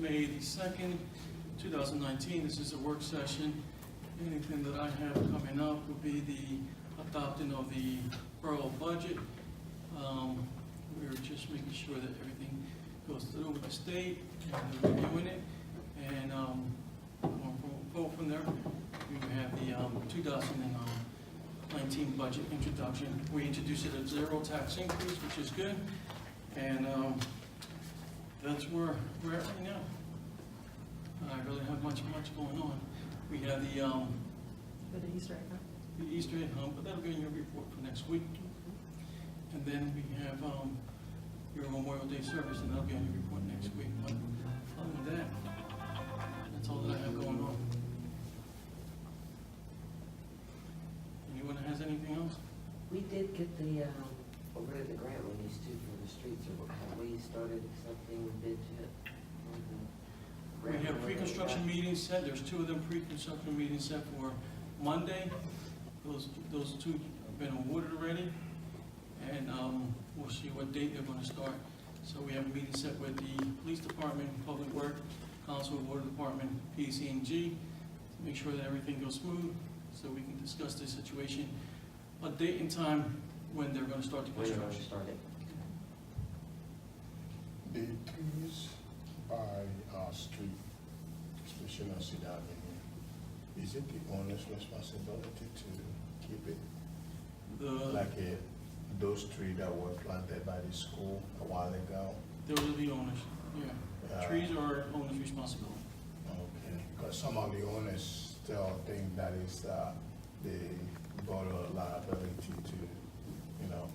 May the 2nd, 2019. This is a work session. Anything that I have coming up will be the adopting of the borough budget. We're just making sure that everything goes through with the state and they're reviewing it. And we'll go from there. We have the 2019 budget introduction. We introduced it at zero tax increase, which is good. And that's where we're at right now. I really have much going on. We have the Easter egg hunt. The Easter egg hunt, but that'll be in your report for next week. And then we have your Memorial Day service, and that'll be on your report next week. But other than that, that's all that I have going on. Anyone has anything else? We did get the, where did the grant release to for the streets, or have we started accepting bids yet? We have pre-construction meetings set. There's 2 of them pre-construction meetings set for Monday. Those 2 have been awarded already, and we'll see what date they're going to start. So we have a meeting set with the police department, public work, council, water department, PC&G, to make sure that everything goes smooth, so we can discuss this situation. A date and time when they're going to start the construction. The trees by our street, especially on Cedar Avenue, is it the owner's responsibility to keep it? Those trees that were planted by the school a while ago? Those are the owners, yeah. Trees are owners' responsibility. Okay, because some of the owners still think that is the borough liability to,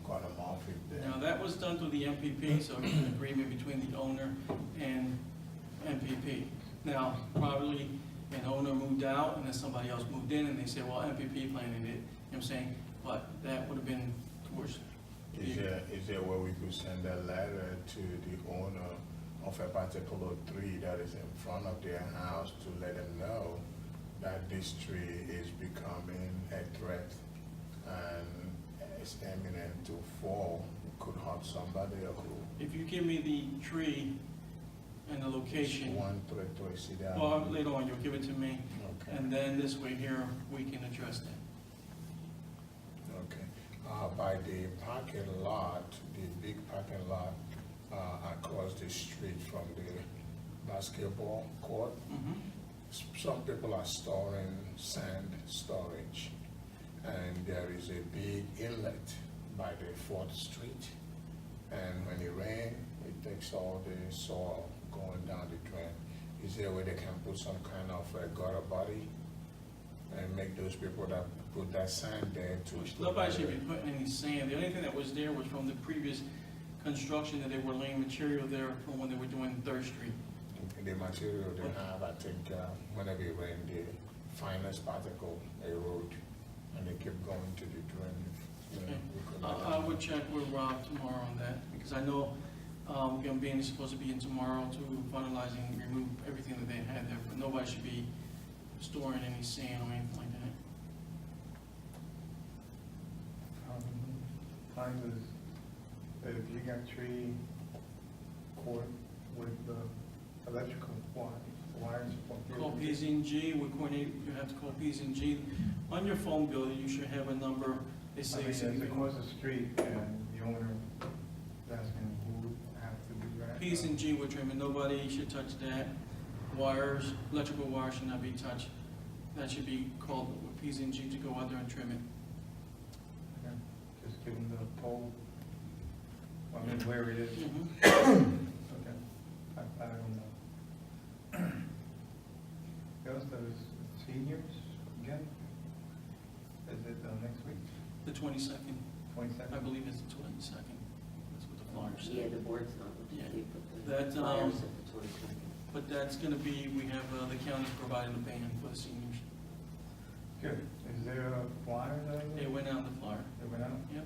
cut them off if they. Now, that was done through the MPP, so it's an agreement between the owner and MPP. Now, probably an owner moved out and then somebody else moved in and they said, well, MPP planted it, you know what I'm saying? But that would have been towards. Is there a way we could send a letter to the owner of a particular tree that is in front of their house to let them know that this tree is becoming a threat and it's imminent to fall, could hurt somebody or who? If you give me the tree and the location, 133 Cedar. well, later on, you'll give it to me, Okay. and then this way here, we can address that. Okay. By the parking lot, the big parking lot across the street from the basketball court, some people are storing sand storage, and there is a big inlet by the 4th Street, and when it rains, it takes all the soil going down the drain. Is there a way they can put some kind of a gutter body and make those people that put that sand there to? Nobody should be putting any sand. The only thing that was there was from the previous construction, that they were laying material there from when they were doing 3rd Street. The material they have, I think, whenever it rains, the finest particle erode, and they keep going to the drain. Okay. I would check with Rob tomorrow on that, because I know Gambino is supposed to be in tomorrow to finalize and remove everything that they had there, but nobody should be storing any sand or anything like that. Mine was the gigantry cord with the electrical wires. Call PC&G, we coordinate, you have to call PC&G. On your phone bill, you should have a number. They say It's across the street, and the owner is asking who have to do that. PC&G would trim it. Nobody should touch that. Wires, electrical wires should not be touched. That should be called with PC&G to go out there and trim it. Okay. Just give them the pole, where it is. Okay, I don't know. Goes to seniors again? Is it next week? The 22nd, 22nd? I believe it's the 22nd. That's what the flyer said. Yeah, the board's not Yeah. looking to put the That, flyers at the 22nd. But that's going to be, we have the county providing a band for the seniors. Good. Is there a flyer that? It went out in the flyer. It went out? Yep.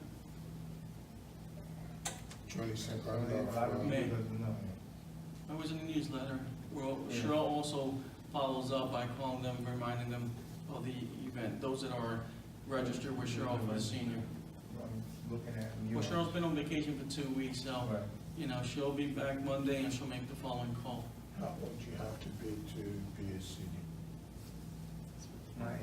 22nd A lot of of people May. doesn't know. I was in the newsletter. Well, Yeah. Cheryl also follows up by calling them, reminding them of the event. Those that are registered with Cheryl for the senior. I'm looking at. Well, Cheryl's been on vacation for 2 weeks, so, Right. she'll be back Monday and she'll make the following call. How old you have to be a senior? My age.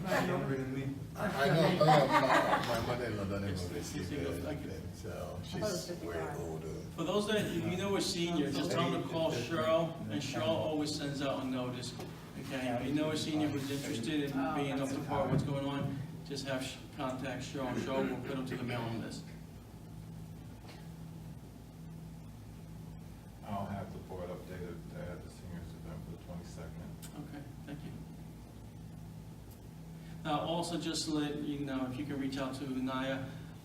I Younger than me. I know, my mother-in-law doesn't It's- even it's receive equal, it, like- so I thought it was she's way 55. older. For those that, you know, a senior, just tell them to call Cheryl, and Cheryl always sends out a notice. Okay, if you know a senior who's interested in being up to par with what's going on, just have contact Cheryl, and Cheryl will put them to the mailing list. I'll have the board updated to add the seniors event for the 22nd. Okay, thank you. Now, also just to let you know, if you can reach out to Naya,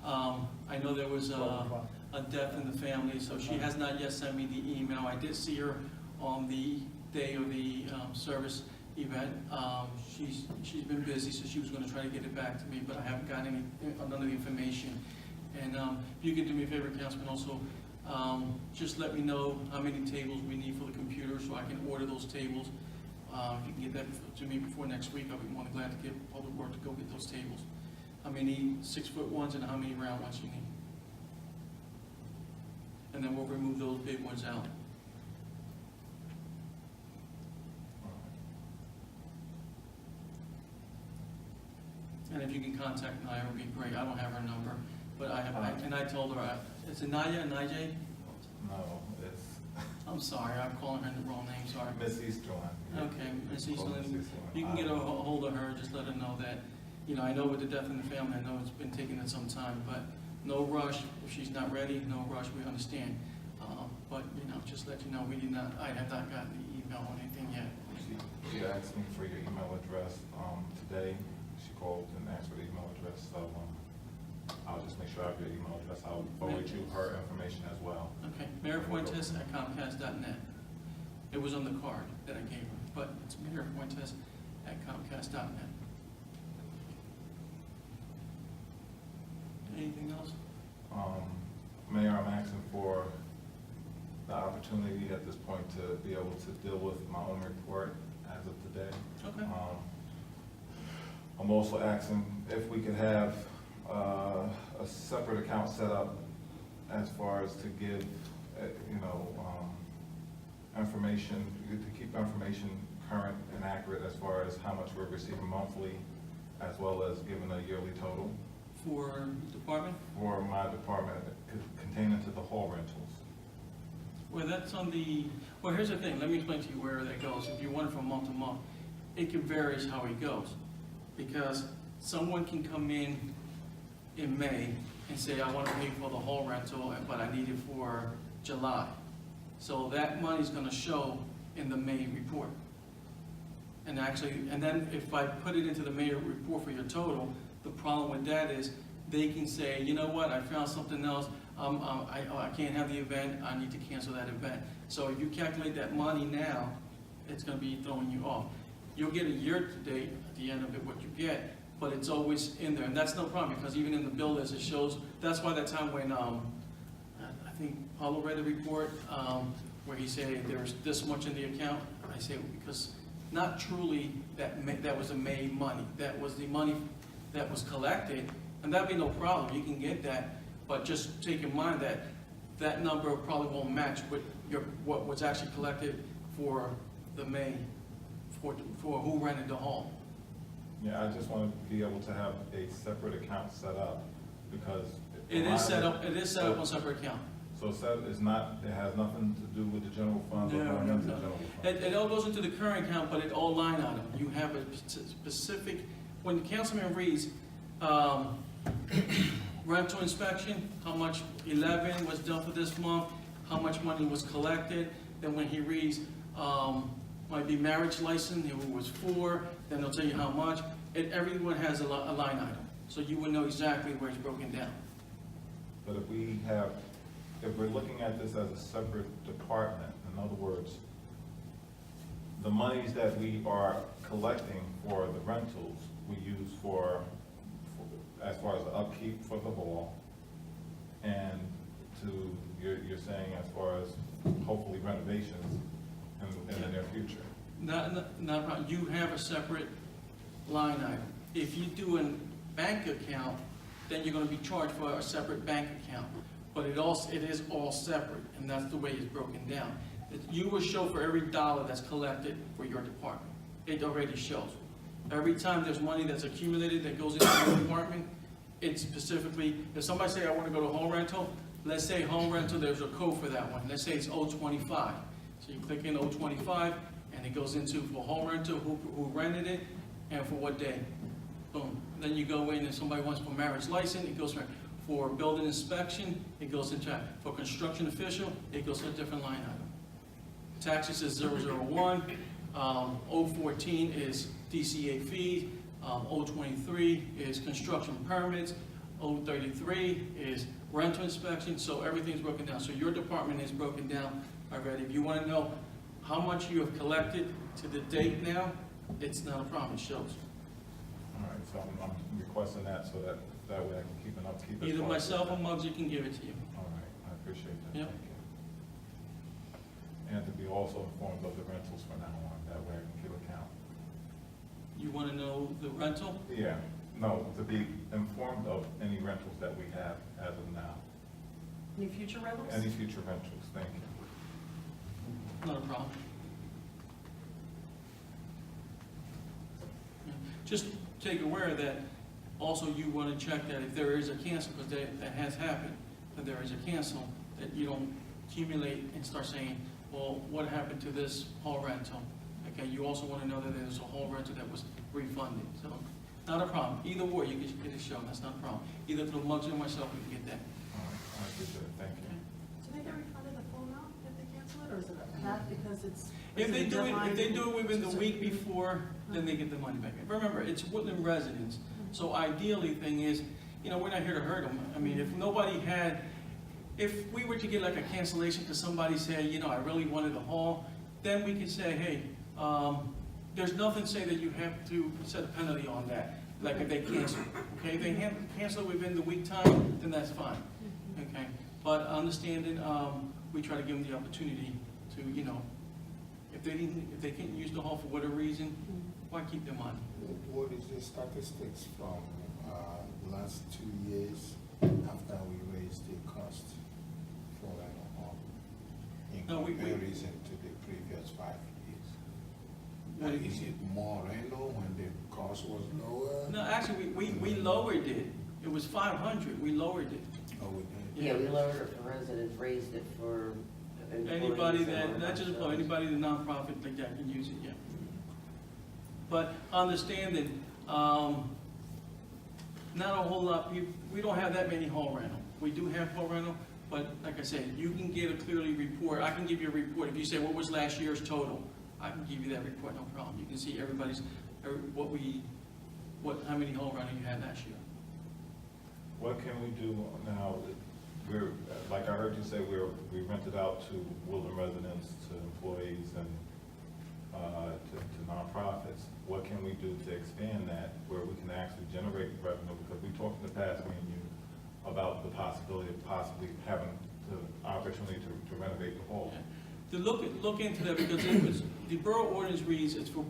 I know there was a death in the family, so she has not yet sent me the email. I did see her on the day of the service event. She's been busy, so she was gonna try to get it back to me, but I haven't gotten none of the information. And if you could do me a favor, Councilman, also, just let me know how many tables we need for the computer, so I can order those tables. If you can get that to me before next week, I'll be more than glad to get Public Works to go get those tables. How many 6-foot ones and how many round ones you need. And then we'll remove those big ones out. And if you can contact Naya, it would be great. I don't have her number, but I told her, is it Naya, Nijay? No, it's I'm sorry, I'm calling her the wrong name, sorry. Miss Easterling. Okay, Miss Call Eastland, Miss you can get a hold of her, just let her know that, you know, I know with the death in the family, I know it's been taking it some time, but no rush. If she's not ready, no rush, we understand. But, you know, just let you know, I have not gotten the email or anything yet. She asked me for your email address today. She called and asked for the email address, so I'll just make sure I have your email address. I'll forward you her information as well. Okay, mayorfuentes@comcast.net. It was on the card that I gave her, but it's mayorfuentes@comcast.net. Anything else? Mayor, I'm asking for the opportunity at this point to be able to deal with my own report as of today. Okay. I'm also asking if we could have a separate account set up as far as to give, information, to keep information current and accurate as far as how much we're receiving monthly, as well as giving a yearly total For department? for my department containing to the hall rentals. Well, that's on the, well, here's the thing, let me explain to you where that goes. If you want it from month to month, it can vary how it goes. Because someone can come in May and say, I want to pay for the hall rental, but I need it for July. So that money's gonna show in the May report. And then if I put it into the May report for your total, the problem with that is they can say, you know what, I found something else, I can't have the event, I need to cancel that event. So if you calculate that money now, it's gonna be throwing you off. You'll get a year-to-date at the end of it, what you get, but it's always in there, and that's no problem, because even in the bill list, it shows, that's why that time when, I think Paulo read the report, where he said there's this much in the account, I say, because not truly that was the May money, that was the money that was collected, and that'd be no problem, you can get that, but just take in mind that that number probably won't match with what was actually collected for the May, for who rented the hall. Yeah, I just want to be able to have a separate account set up because. It is set up on a separate account. So it has nothing to do with the general fund or going into the general fund? It all goes into the current account, but it all line item. You have a specific, when the councilman reads, rental inspection, how much 11 was done for this month, how much money was collected, then when he reads, might be marriage license, it was 4, then they'll tell you how much. Everyone has a line item, so you would know exactly where it's broken down. But if we're looking at this as a separate department, in other words, the monies that we are collecting for the rentals, we use for as far as the upkeep for the hall, and you're saying as far as hopefully renovations in the near future. Not, you have a separate line item. If you do a bank account, then you're gonna be charged for a separate bank account. but it is all separate, and that's the way it's broken down. You will show for every dollar that's collected for your department. It already shows. Every time there's money that's accumulated that goes into your department, it's specifically, if somebody say, I want to go to home rental, let's say home rental, there's a code for that one. Let's say it's 025. So you click in 025, and it goes into for home rental, who rented it, and for what day. Boom. Then you go in and somebody wants for marriage license, it goes for building inspection, it goes into, for construction official, it goes to a different line item. Taxes is 001, 014 is DCA fees, 023 is construction permits, 033 is rental inspection, so everything's broken down. So your department is broken down already. If you want to know how much you have collected to the date now, it's not a problem, it shows. All right, so I'm requesting that so that way I can keep it up, keep it. Either myself or Muggsy can give it to you. All right, I appreciate that, Yep. thank you. And to be also informed of the rentals from now on, that way I can keep account. You want to know the rental? Yeah, no, to be informed of any rentals that we have as of now. Any future rentals? Any future rentals, thank you. Not a problem. Just take aware that also you want to check that if there is a cancel, because that has happened, that there is a cancel, that you don't accumulate and start saying, well, what happened to this hall rental? Okay, you also want to know that there's a hall rental that was refunded, so not a problem. Either way, you can get it shown, that's not a problem. Either through Muggsy or myself, we can get that. All right, I appreciate it, thank you. Do they get refunded the full amount if they cancel it, or is it a half because it's? If is they it a do it, deadline? if they do it within the Is it- week before, then they get the money back. Remember, it's Woodlynne residents, so ideally thing is, you know, we're not here to hurt them. I mean, if nobody had, if we were to get like a cancellation because somebody said, you know, I really wanted the hall, then we could say, hey, there's nothing say that you have to set a penalty on that, like if they cancel, okay? If they cancel within the week time, then that's fine, okay? But understanding, we try to give them the opportunity to, you know, if they can't use the hall for whatever reason, why keep them on? What is the statistics from last 2 years after we raised the cost for rental home in No, we- comparison to the previous 5 years? What do you- Is it more rental when the cost was lower? No, actually, we lowered it. It was 500, we lowered it. Or we did? Yeah, we lowered it for residents, raised it for employees. Anybody and that, not just, ourselves. anybody the nonprofit like that can use it, yeah. But understanding, not a whole lot, we don't have that many hall rental. We do have hall rental, but like I said, you can get a clearly report. I can give you a report. If you say, what was last year's total? I can give you that report, no problem. You can see everybody's, how many hall rental you had last year. What can we do now? We're, like I heard you say, we rented out to Woodlynne residents, to employees, and to nonprofits. What can we do to expand that, where we can actually generate revenue? Because we talked in the past, me and you, about the possibility of possibly having the opportunity to renovate the hall. To look into that, because it was, the borough ordinance reads it's for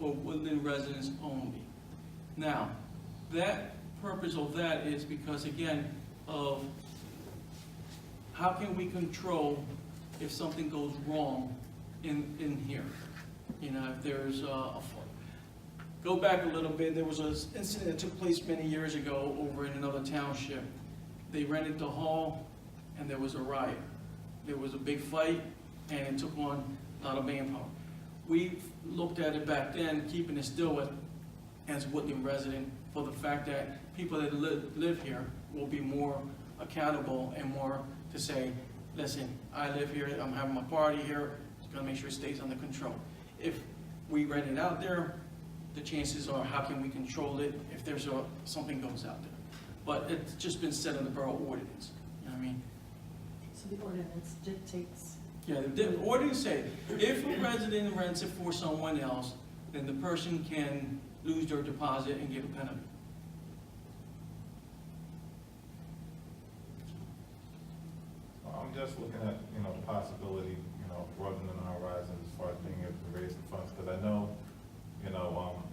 Woodlynne residents only. Now, that purpose of that is because, again, of how can we control if something goes wrong in here? You know, if there's go back a little bit, there was an incident that took place many years ago over in another township. They rented the hall and there was a riot. There was a big fight and it took on a lot of manpower. We looked at it back then, keeping it still as Woodlynne resident, for the fact that people that live here will be more accountable and more to say, listen, I live here, I'm having my party here, it's gonna make sure it stays under control. If we rent it out there, the chances are, how can we control it if there's something goes out there? But it's just been set in the borough ordinance, you know what I mean? So the ordinance dictates. Yeah, the ordinance say, if a resident rents it for someone else, then the person can lose their deposit and get a penalty. I'm just looking at, the possibility, broadening our horizons as far as being able to raise the funds, because I know,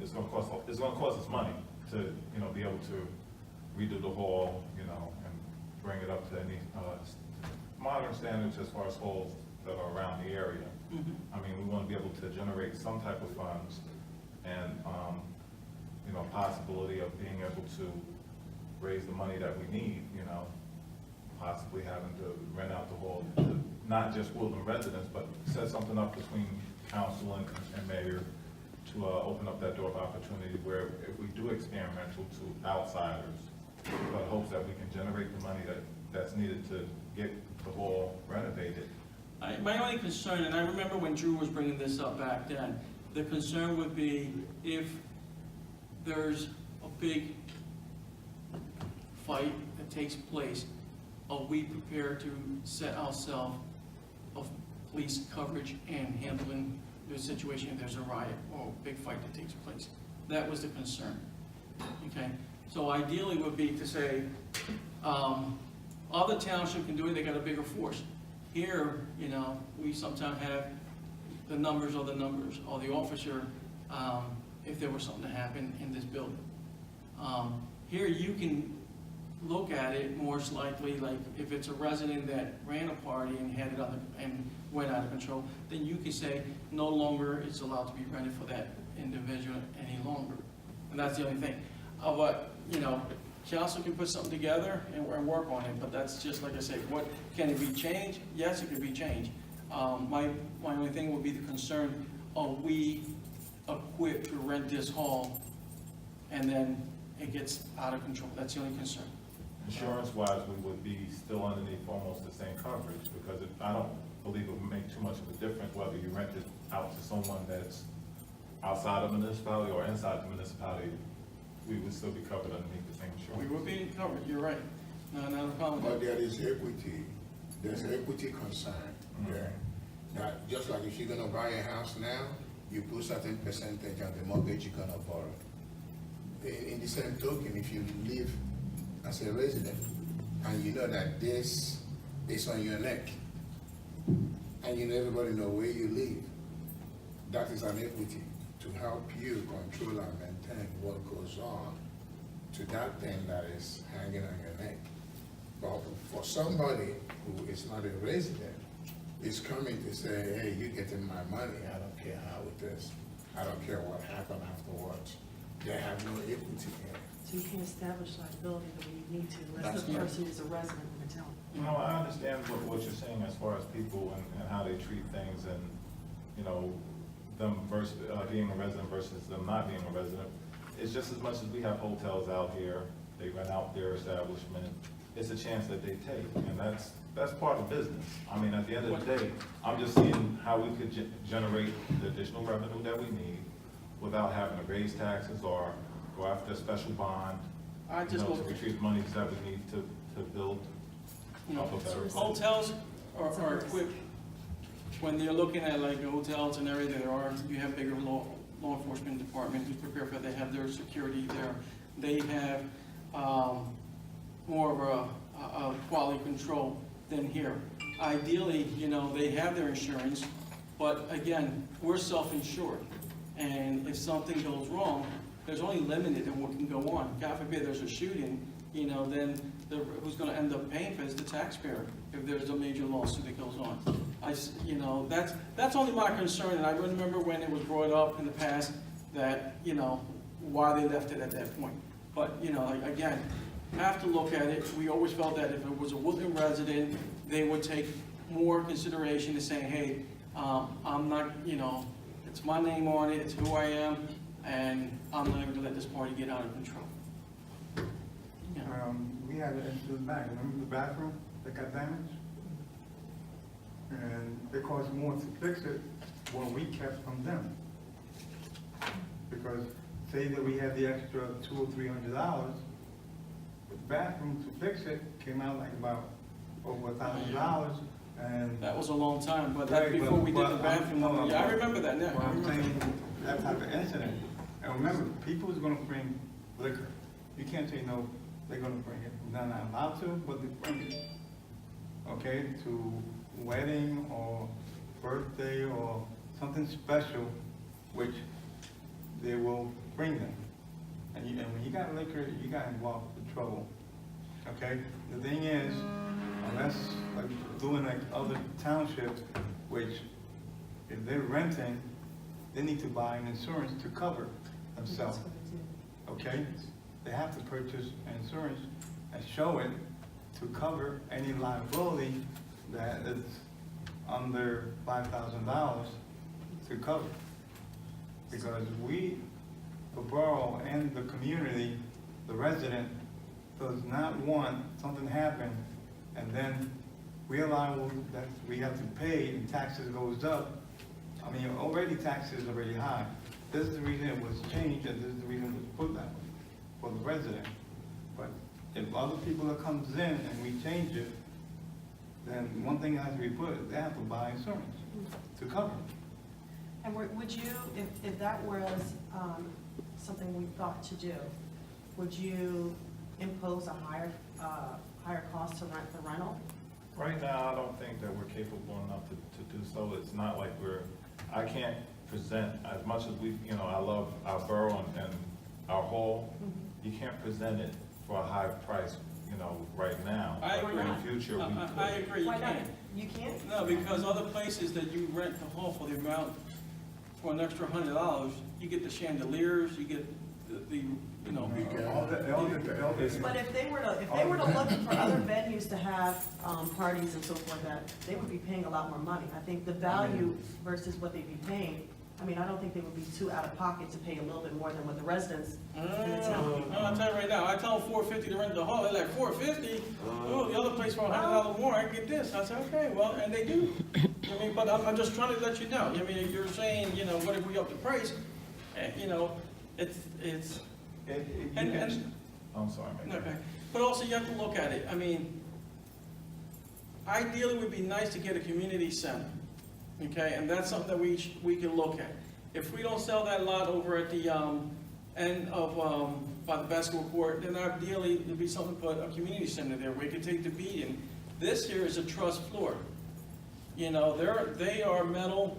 it's gonna cost us money to, be able to redo the hall, and bring it up to any, modern standards as far as halls that are around the area. Mhm. I mean, we want to be able to generate some type of funds and, you know, possibility of being able to raise the money that we need, you know, possibly having to rent out the hall to not just Woodlynne residents, but set something up between council and mayor to open up that door of opportunity where if we do expand rental to outsiders, but hopes that we can generate the money that's needed to get the hall renovated. My only concern, and I remember when Drew was bringing this up back then, the concern would be if there's a big fight that takes place, are we prepared to set ourselves of police coverage and handling the situation if there's a riot or a big fight that takes place? That was the concern, okay? So ideally would be to say, other townships can do it, they got a bigger force. Here, you know, we sometimes have the numbers, or the officer, if there was something to happen in this building. Here you can look at it more likely, like if it's a resident that ran a party and had it and went out of control, then you can say no longer it's allowed to be rented for that individual any longer. And that's the only thing. But, you know, council can put something together and work on it, but that's just like I said, what, can it be changed? Yes, it can be changed. My only thing would be the concern, are we equipped to rent this hall and then it gets out of control? That's the only concern. Insurance-wise, we would be still underneath almost the same coverage, because I don't believe it would make too much of a difference whether you rent it out to someone that's outside of the municipality or inside the municipality. We would still be covered underneath the same insurance. We were being covered, you're right. No, not a problem. But there is equity, there's equity concern there. That just like if you're gonna buy a house now, you put certain percentage on the mortgage you're gonna borrow. In the same token, if you live as a resident and you know that this is on your neck, and you know everybody know where you live, that is an equity to help you control and maintain what goes on to that thing that is hanging on your neck. But for somebody who is not a resident, is coming to say, hey, you're getting my money, I don't care how it is, I don't care what happened afterwards. They have no equity in it. So you can establish liability the way you need to, unless That's the right. person is a resident in the town. You know, I understand what you're saying as far as people and how they treat things, and, you know, them versus, being a resident versus them not being a resident. It's just as much as we have hotels out here, they rent out their establishment, it's a chance that they take, and that's part of business. I mean, at the end of the day, I'm just seeing how we could generate the additional revenue that we need without having to raise taxes or go after a special bond, I you just know, to look, retrieve monies that we need to build you know, up a better. hotels are equipped, when they're looking at like hotels and everything, you have bigger law enforcement department who's prepared for, they have their security there. They have, more of a quality control than here. Ideally, you know, they have their insurance, but again, we're self-insured. And if something goes wrong, there's only limited in what can go on. God forbid there's a shooting, you know, then who's gonna end up paying for it is the taxpayer if there's a major lawsuit that goes on. You know, that's only my concern, and I remember when it was brought up in the past that, you know, why they left it at that point. But, you know, again, have to look at it. We always felt that if it was a Woodlynne resident, they would take more consideration to saying, hey, I'm not, you know, it's my name on it, it's who I am, and I'm not going to let this party get out of control. Yeah. We had an incident back, remember the bathroom that got damaged? And it cost more to fix it what we kept from them. Because say that we had the extra $200 or $300, the bathroom to fix it came out like about over $1,000, and. That was a long time, but Right, that's before we did the but bathroom. I'm- Yeah, I remember that now. Well, I I'm remember. saying that type of incident. And remember, people is gonna bring liquor. You can't say no, they're gonna bring it. They're not allowed to, but they bring it. Okay, to wedding or birthday or something special, which they will bring them. And when you got liquor, you got involved with trouble. Okay, the thing is, unless, like, doing like other townships, which if they're renting, they need to buy an insurance to cover themselves, okay? They have to purchase an insurance and show it to cover any liability that is under $5,000 to cover. Because we, the borough and the community, the resident, does not want something to happen and then we allow that we have to pay and taxes goes up. I mean, already taxes are already high. This is the reason it was changed and this is the reason it was put that way for the resident. But if other people that comes in and we change it, then one thing has to be put, they have to buy insurance to cover it. And would you, if that was something we thought to do, would you impose a higher cost to rent the rental? Right now, I don't think that we're capable enough to do so. It's not like I can't present, as much as we, I love our borough and our hall, you can't present it for a high price, right now. I But agree. in the future, we could. I agree, you Why not? can't. You can't? No, because other places that you rent the hall for the amount, for an extra $100, you get the chandeliers, you get the But if they were to look for other venues to have parties and so forth, that they would be paying a lot more money. I think the value versus what they'd be paying, I mean, I don't think they would be too out of pocket to pay a little bit more than what the residents in the town. No, I'll tell you right now, I tell them $450 to rent the hall, they're like, $450? Oh, the other place for $100 more, I can get this. I said, okay, well, and they do. I mean, but I'm just trying to let you know. I mean, you're saying, what if we up the price? It's. I'm sorry, Mayor. Okay, but also you have to look at it. I mean, ideally it would be nice to get a community center, okay? And that's something that we can look at. If we don't sell that lot over at the end of, by the basketball court, then ideally it'd be something to put a community center there where you can take the beating. This here is a truss floor. They are metal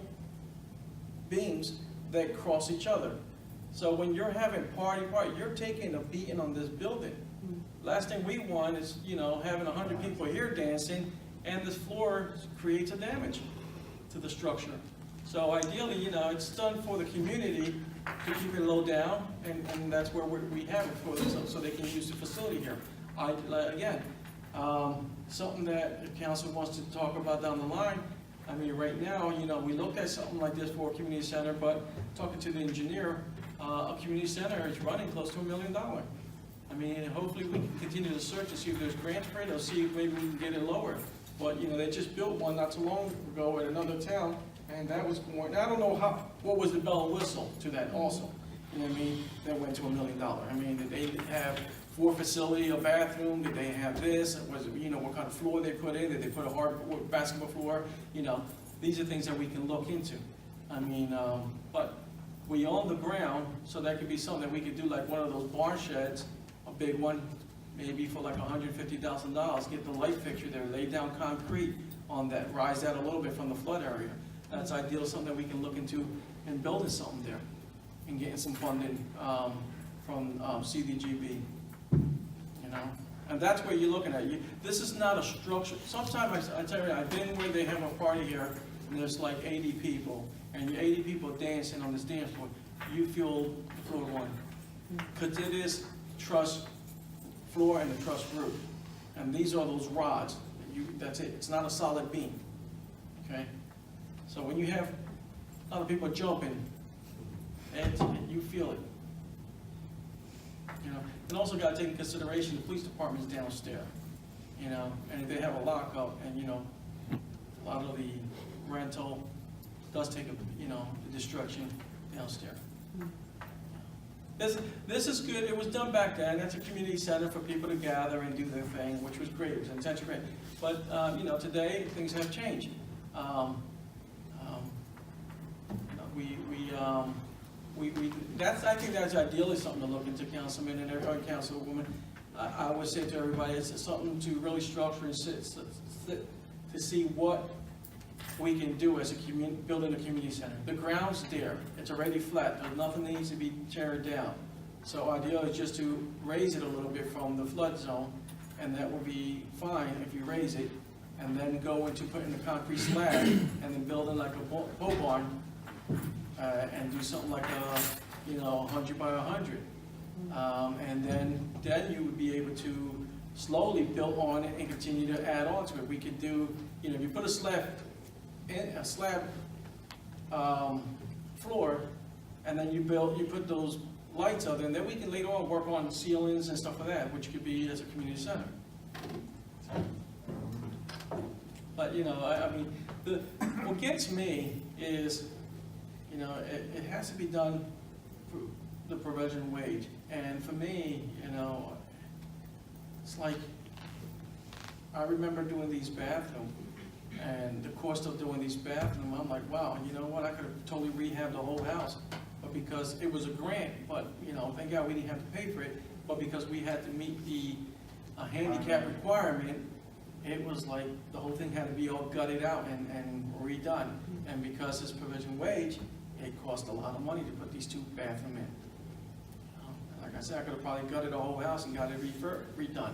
beams that cross each other. So when you're having party, you're taking a beating on this building. Last thing we want is, having 100 people here dancing, and this floor creates a damage to the structure. So ideally, it's done for the community to keep it low down, and that's where we have it for them, so they can use the facility here. Something that the council wants to talk about down the line. I mean, right now, we looked at something like this for a community center, but talking to the engineer, a community center is running close to $1 million. I mean, hopefully we can continue to search to see if there's grants for it, or see if maybe we can get it lower. But, they just built one not too long ago at another town, and that was going, I don't know what was the bell and whistle to that also. You know what I mean? That went to $1 million. I mean, did they have 4 facility, a bathroom? Did they have this? Was it, what kind of floor they put in? Did they put a hardwood basketball floor? These are things that we can look into. I mean, but we own the ground, so that could be something that we could do, like one of those barn sheds, a big one, maybe for like $150,000, get the light fixture there, lay down concrete on that, rise that a little bit from the flood area. That's ideal, something that we can look into and building something there and getting some funding from CDGB, And that's where you're looking at. This is not a structure. Sometimes I tell you, I've been where they have a party here, and there's like 80 people, and you're 80 people dancing on this dance floor. You feel the floor one. Because it is truss floor and a truss roof. And these are those rods. That's it. It's not a solid beam. Okay? So when you have a lot of people jumping, and you feel it. And also got to take into consideration the police department's downstairs. And if they have a lockup, and a lot of the rental does take the destruction downstairs. This is good. It was done back then. That's a community center for people to gather and do their thing, which was great. It was intentionally great. But today things have changed. I think that's ideally something to look into, Councilman and every Councilwoman. I would say to everybody, it's something to really structure and sit to see what we can do as building a community center. The ground's there. It's already flat. There's nothing that needs to be teared down. So ideally is just to raise it a little bit from the flood zone and that would be fine if you raise it, and then go into putting the concrete slab, and then building like a pole barn, and do something like a, 100 by 100. And then you would be able to slowly build on it and continue to add on to it. We could do, if you put a slab floor, and then you put those lights up, and then we can later on work on ceilings and stuff like that, which could be as a community center. But, I mean, what gets me is, it has to be done for the prevailing wage. And for me, it's like, I remember doing these bathrooms, and the cost of doing these bathrooms, I'm like, wow, you know what, I could have totally rehabbed the whole house. But because it was a grant, but, thank God we didn't have to pay for it, but because we had to meet the handicap requirement, it was like the whole thing had to be all gutted out and redone. And because it's provision wage, it cost a lot of money to put these 2 bathrooms in. Like I said, I could have probably gutted the whole house and got it redone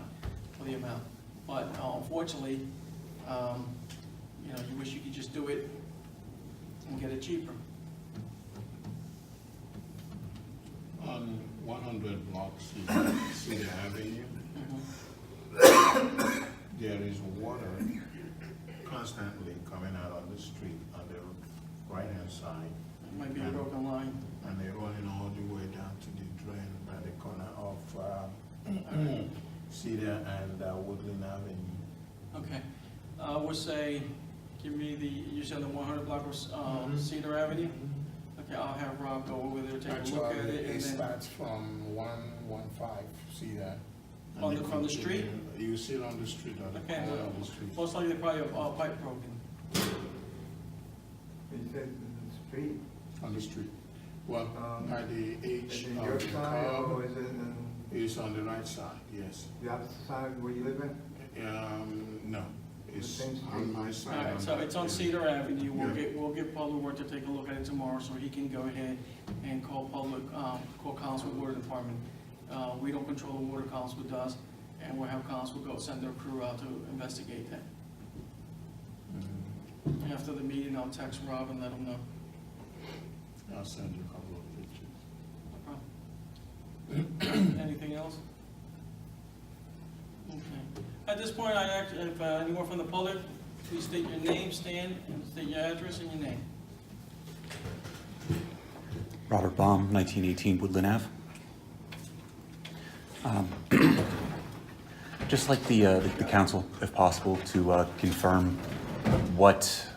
for the amount. But unfortunately, you wish you could just do it and get it cheaper. On 100 blocks Cedar Avenue, there is water constantly coming out on the street on the right-hand side. It might be a broken line. And they're running all the way down to the drain by the corner of Cedar and Woodlynne Avenue. Okay. We'll say, give me you said the 100 block of Cedar Avenue? Okay, I'll have Rob go over there, take a look at Actually, it, and it then, starts from 115, see that? And On they the- from the continue- street? You see it on the street, on the okay, corner of the street. most likely probably a pipe broken. You said the street, On the street. Well, by the is H it of your the side or curb, is it it's on the right side, yes. the opposite side where you live in? No, it's same street. on my All side. right, so it's on Cedar Avenue. Yeah. We'll get Public Works to take a look at it tomorrow, so he can go ahead and call Council Water Department. We don't control the water, Council does, and we'll have Council go send their crew out to investigate that. Mhm. After the meeting, I'll text Rob and let him know. I'll send you a couple of pictures. No problem. Anything else? Okay. At this point, if anyone from the public, please state your name, stand, and state your address and your name. Robert Baum, 1918 Woodlynne Ave. Just like the council, if possible, to confirm what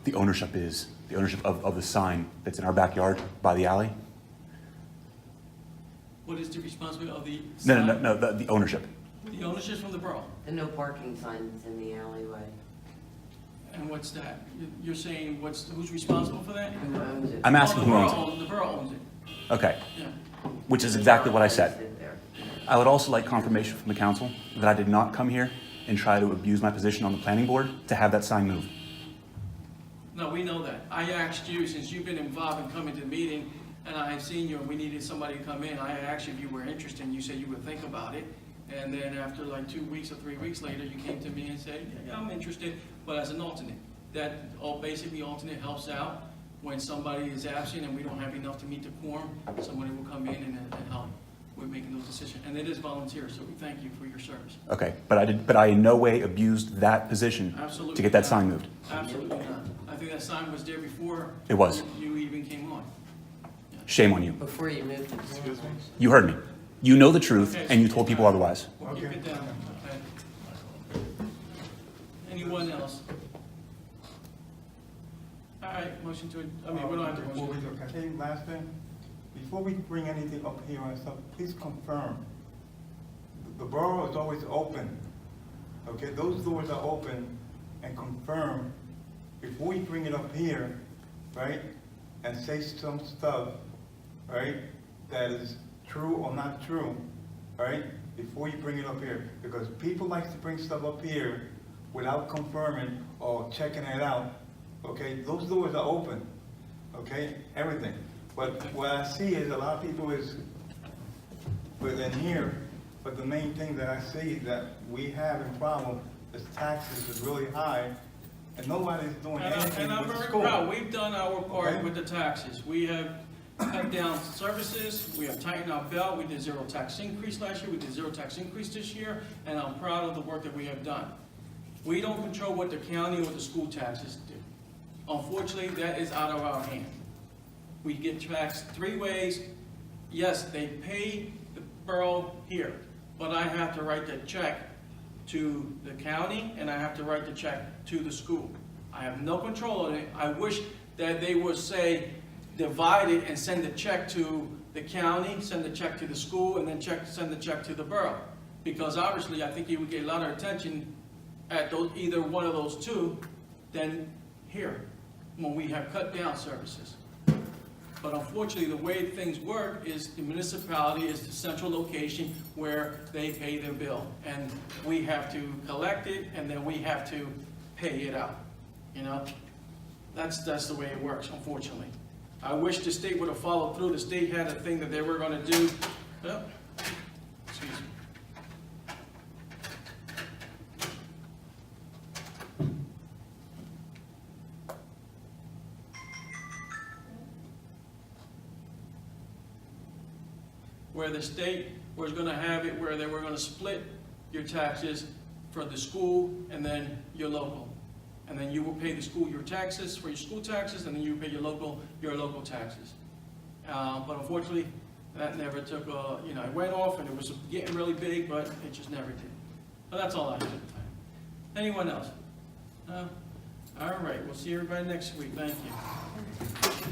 the ownership is, the ownership of the sign that's in our backyard by the alley. What is the responsibility of the No, sign? no, the ownership. The ownership from the borough. The no parking signs in the alleyway. And what's that? You're saying who's responsible for that? Who owns it? I'm asking who owns it. The borough owns it, Okay, yeah. which is exactly what I said. Sit there. I would also like confirmation from the council that I did not come here and try to abuse my position on the planning board to have that sign moved. No, we know that. I asked you, since you've been involved in coming to the meeting, and I have seen you, and we needed somebody to come in, I asked you if you were interested, and you said you would think about it. And then after like 2 weeks or 3 weeks later, you came to me and said, yeah, I'm interested, but as an alternate. That basically alternate helps out when somebody is absent and we don't have enough to meet the quorum, somebody will come in and help with making those decisions. And it is volunteer, so we thank you for your service. Okay, but I in no way abused that position Absolutely to get that not. sign moved. Absolutely not. I think that sign was there before. It was. You even came on. Shame on you. Before you moved to. Excuse me? You heard me. You know the truth, Okay. and you told people otherwise. We'll keep Okay. it down, okay? Anyone else? All right, motion to, we don't have to Before we motion. do, can I tell you last thing? Before we bring anything up here and stuff, please confirm. The borough is always open, okay? Those doors are open, and confirm before you bring it up here, right? And say some stuff, right, that is true or not true, right? Before you bring it up here, because people like to bring stuff up here without confirming or checking it out, okay? Those doors are open, okay? Everything. But what I see is a lot of people is within here, but the main thing that I see that we have in problem is taxes is really high, and nobody's doing anything And I'm with the very school. proud, we've done our part Okay. with the taxes. We have cut down services, we have tightened our belt, we did zero tax increase last year, we did zero tax increase this year, and I'm proud of the work that we have done. We don't control what the county or the school taxes do. Unfortunately, that is out of our hands. We get taxed three ways. Yes, they pay the borough here, but I have to write the check to the county, and I have to write the check to the school. I have no control on it. I wish that they would say, divide it and send the check to the county, send the check to the school, and then send the check to the borough. Because obviously, I think you would get a lot of attention at those, either one of those two, than here, when we have cut down services. But unfortunately, the way things work is the municipality is the central location where they pay their bill. And we have to collect it, and then we have to pay it out, you know? That's the way it works, unfortunately. I wish the state would have followed through. The state had a thing that they were gonna do. Oh, excuse me. Where the state was gonna have it where they were gonna split your taxes for the school and then your local. And then you will pay the school your taxes for your school taxes, and then you pay your local taxes. But unfortunately, that never took, it went off and it was getting really big, but it just never did. But that's all I have at the time. Anyone else? All right, we'll see everybody next week. Thank you.